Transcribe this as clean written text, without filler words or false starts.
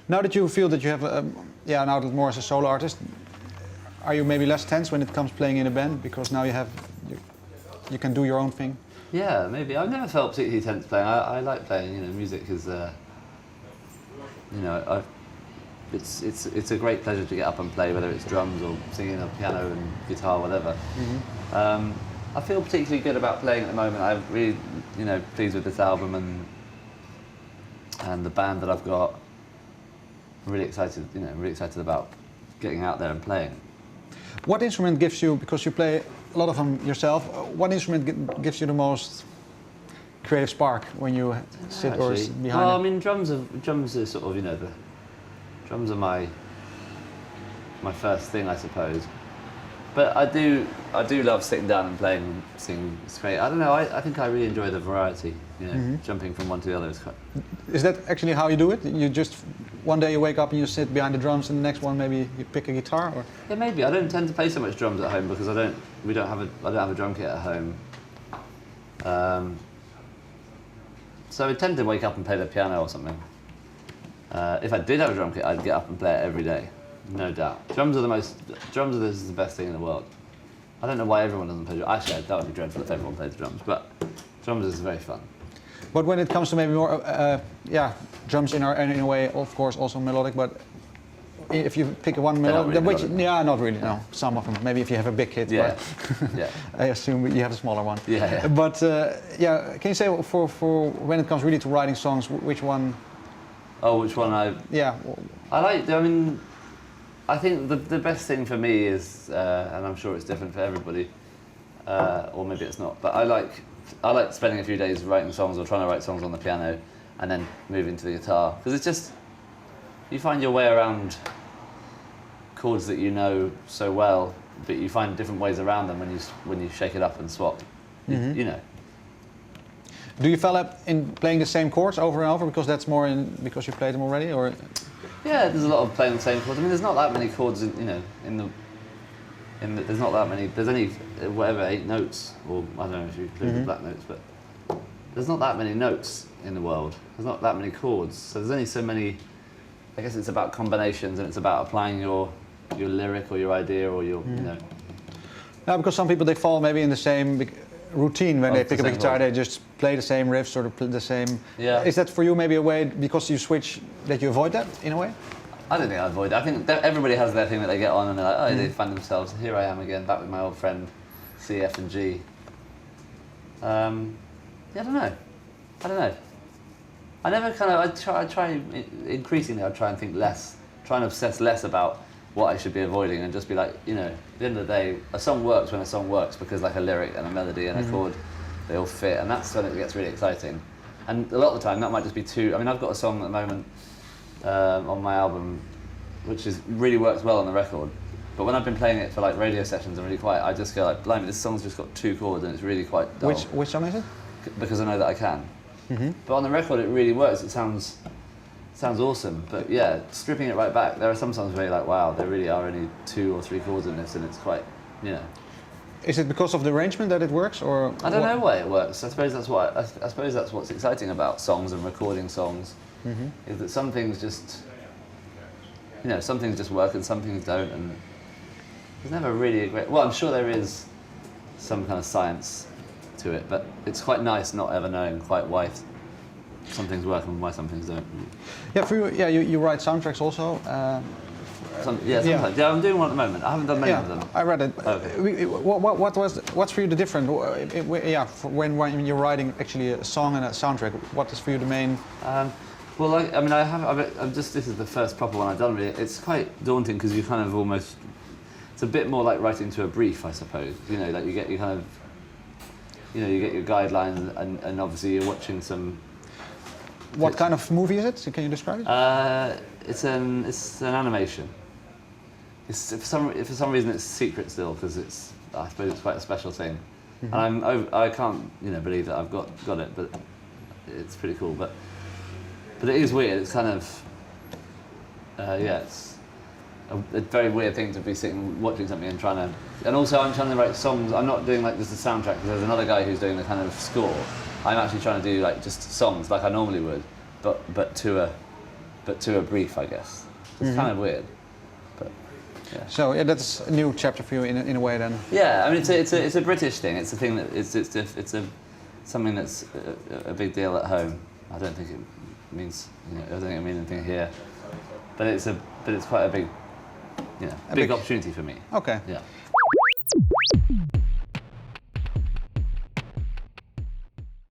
Now that you feel that you have, an outlet more as a solo artist, are you maybe less tense when it comes playing in a band because now you can do your own thing? Yeah, maybe. I've never felt particularly tense playing. I like playing. You know, music is, it's a great pleasure to get up and play, whether it's drums or singing or piano and guitar, whatever. I feel particularly good about playing at the moment. I'm really, pleased with this album and the band that I've got. I'm really excited about getting out there and playing. What instrument gives you, because you play a lot of them yourself, what instrument gives you the most creative spark when you sit or behind Well, it? I mean, drums are sort of, the drums are my first thing, I suppose. But I do love sitting down and playing and singing. It's great. I don't know. I think I really enjoy the variety. Jumping from one to the other is quite. Is that actually how you do it? You just one day you wake up and you sit behind the drums, and the next one maybe you pick a guitar, or? Yeah, maybe. I don't tend to play so much drums at home because I don't have a drum kit at home. So I tend to wake up and play the piano or something. If I did have a drum kit, I'd get up and play it every day. No doubt. Drums are the best thing in the world. I don't know why everyone doesn't play drums. Actually, that would be dreadful if everyone played the drums, but drums is very fun. But when it comes to maybe more, drums in a way, of course, also melodic, but if you pick one melodic, not really, no. Some of them, maybe if you have a big hit, yeah. But Yeah. I assume you have a smaller one. Yeah. But can you say for when it comes really to writing songs, which one? Oh, which one I? Yeah. I think the best thing for me is, and I'm sure it's different for everybody, or maybe it's not, but I like spending a few days writing songs or trying to write songs on the piano, and then moving to the guitar, because it's just, you find your way around chords that you know so well, but you find different ways around them when you shake it up and swap. You know. Do you develop in playing the same chords over and over because that's more because you played them already, or? Yeah, there's a lot of playing the same chords. I mean, there's not that many chords, there's not that many. There's only 8 notes, or I don't know if you include the black notes, but there's not that many notes in the world. There's not that many chords, so there's only so many. I guess it's about combinations, and it's about applying your lyric or your idea or your No, because some people they fall maybe in the same routine when they pick up a guitar. They just play the same riffs or the same. Yeah. Is that for you maybe a way because you switch that you avoid that in a way? I don't think I avoid it. I think everybody has their thing that they get on and they're like, they find themselves. Here I am again, back with my old friend C, F, and G. I don't know. I never I try increasingly. I try and think less, try and obsess less about what I should be avoiding, and just be like, at the end of the day, a song works when a song works because like a lyric and a melody and a chord, they all fit, and that's when it gets really exciting. And a lot of the time, that might just be too. I mean, I've got a song at the moment on my album, which really works well on the record. But when I've been playing it for like radio sessions and really quiet, I just go like, blimey, this song's just got 2 chords and it's really quite dull. Which song is it? Because I know that I can. But on the record, it really works. It sounds awesome. But yeah, stripping it right back, there are some songs where you're like, wow, there really are only 2 or 3 chords in this, and it's quite, Is it because of the arrangement that it works, or? I don't know why it works. I suppose that's what's exciting about songs and recording songs, is that some things just, some things just work and some things don't, and there's never really a great. Well, I'm sure there is some kind of science to it, but it's quite nice not ever knowing quite why some things work and why some things don't. Yeah, for you, you write soundtracks also. Sometimes. Yeah, I'm doing one at the moment. I haven't done many of them. I read it. Okay. What's for you the difference? When you're writing actually a song and a soundtrack, what is for you the main? Well, this is the first proper one I've done. Really, it's quite daunting because you kind of almost. It's a bit more like writing to a brief, I suppose. Like you get your guidelines, and obviously you're watching some. What kind of movie is it? Can you describe it? It's an animation. For some reason it's secret still because I suppose it's quite a special thing, and I can't believe that I've got it, but it's pretty cool. But it is weird. It's kind of it's a very weird thing to be sitting watching something and and also I'm trying to write songs. I'm not doing like just a soundtrack because there's another guy who's doing the kind of score. I'm actually trying to do like just songs like I normally would, but to a but to a brief, I guess. It's kind of weird, but yeah. So yeah, that's a new chapter for you in a way then. Yeah, I mean it's a British thing. It's a thing that it's something that's a big deal at home. I don't think it means, you know, I don't think it means anything here, but it's quite a big, you know, big opportunity for me. Okay. Yeah.